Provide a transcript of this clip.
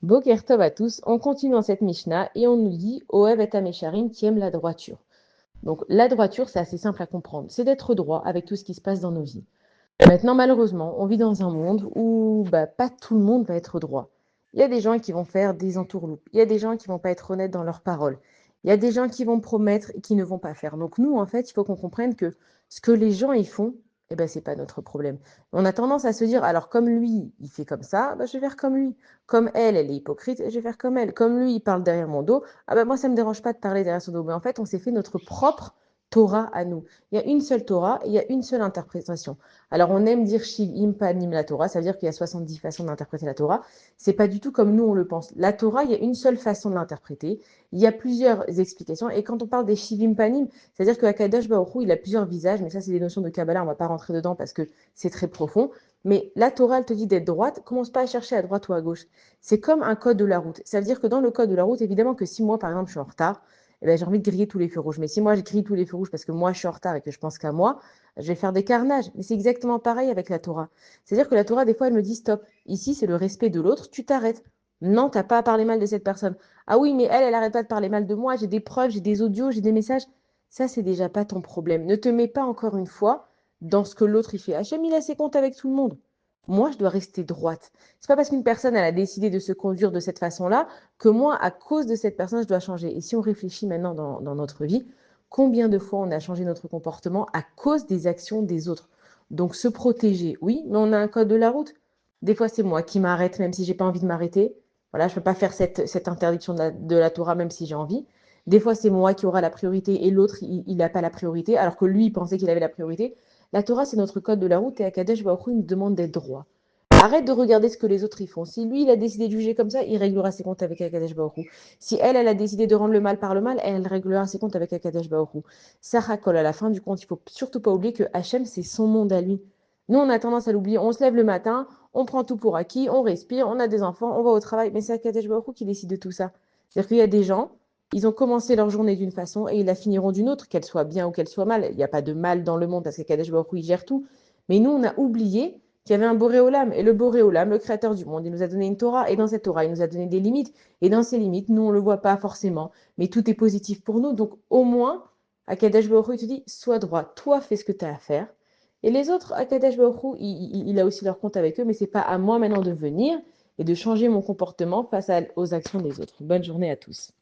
Boker Tov à tous, on continue dans cette Mishnah et on nous dit Oev et Amesharim qui aiment la droiture. Donc la droiture, c'est assez simple à comprendre, c'est d'être droit avec tout ce qui se passe dans nos vies. Maintenant, malheureusement, on vit dans un monde où pas tout le monde va être droit. Il y a des gens qui vont faire des entourloupes, il y a des gens qui vont pas être honnêtes dans leurs paroles, il y a des gens qui vont promettre et qui ne vont pas faire. Donc nous, en fait, il faut qu'on comprenne que ce que les gens y font, c'est pas notre problème. On a tendance à se dire, alors comme lui, il fait comme ça, je vais faire comme lui. Comme elle est hypocrite, je vais faire comme elle. Comme lui, il parle derrière mon dos, moi, ça me dérange pas de parler derrière son dos. Mais en fait, on s'est fait notre propre Torah à nous. Il y a une seule Torah et il y a une seule interprétation. Alors, on aime dire Shivim Panim la Torah, ça veut dire qu'il y a 70 façons d'interpréter la Torah. C'est pas du tout comme nous on le pense. La Torah, il y a une seule façon de l'interpréter. Il y a plusieurs explications. Et quand on parle des Shivim Panim, c'est-à-dire que Akadosh Baruch Hu, il a plusieurs visages, mais ça, c'est des notions de Kabbalah, on va pas rentrer dedans parce que c'est très profond. Mais la Torah, elle te dit d'être droite, commence pas à chercher à droite ou à gauche. C'est comme un code de la route. Ça veut dire que dans le code de la route, évidemment que si moi, par exemple, je suis en retard, j'ai envie de griller tous les feux rouges. Mais si moi, je grille tous les feux rouges parce que moi, je suis en retard et que je pense qu'à moi, je vais faire des carnages. Mais c'est exactement pareil avec la Torah. C'est-à-dire que la Torah, des fois, elle me dit stop. Ici, c'est le respect de l'autre, tu t'arrêtes. Non, t'as pas à parler mal de cette personne. Ah oui, mais elle arrête pas de parler mal de moi. J'ai des preuves, j'ai des audios, j'ai des messages. Ça, c'est déjà pas ton problème. Ne te mets pas encore une fois dans ce que l'autre il fait. Hachem, il a ses comptes avec tout le monde. Moi, je dois rester droite. C'est pas parce qu'une personne elle a décidé de se conduire de cette façon-là que moi, à cause de cette personne, je dois changer. Et si on réfléchit maintenant dans notre vie, combien de fois on a changé notre comportement à cause des actions des autres? Donc se protéger, oui, mais on a un code de la route. Des fois, c'est moi qui m'arrête même si j'ai pas envie de m'arrêter. Voilà, je ne peux pas faire cette interdiction de la Torah même si j'ai envie. Des fois, c'est moi qui aura la priorité et l'autre, il n'a pas la priorité, alors que lui, il pensait qu'il avait la priorité. La Torah, c'est notre code de la route et Akadosh Baruch Hu, il nous demande d'être droit. Arrête de regarder ce que les autres y font. Si lui, il a décidé de juger comme ça, il réglera ses comptes avec Akadosh Baruch Hu. Si elle a décidé de rendre le mal par le mal, elle réglera ses comptes avec Akadosh Baruch Hu. Sarah Kol, à la fin du compte, il faut surtout pas oublier que Hachem, c'est son monde à lui. Nous, on a tendance à l'oublier. On se lève le matin, on prend tout pour acquis, on respire, on a des enfants, on va au travail. Mais c'est Akadosh Baruch Hu qui décide de tout ça. C'est-à-dire qu'il y a des gens, ils ont commencé leur journée d'une façon et ils la finiront d'une autre, qu'elle soit bien ou qu'elle soit mal. Il n'y a pas de mal dans le monde parce qu'Akadosh Baruch Hu, il gère tout. Mais nous, on a oublié qu'il y avait un Boréolam. Et le Boréolam, le créateur du monde, il nous a donné une Torah. Et dans cette Torah, il nous a donné des limites. Et dans ces limites, nous, on ne le voit pas forcément. Mais tout est positif pour nous. Donc, au moins, Akadosh Baruch Hu, il te dit, sois droit. Toi, fais ce que tu as à faire. Et les autres, Akadosh Baruch Hu, il a aussi leur compte avec eux. Mais ce n'est pas à moi maintenant de venir et de changer mon comportement face aux actions des autres. Bonne journée à tous.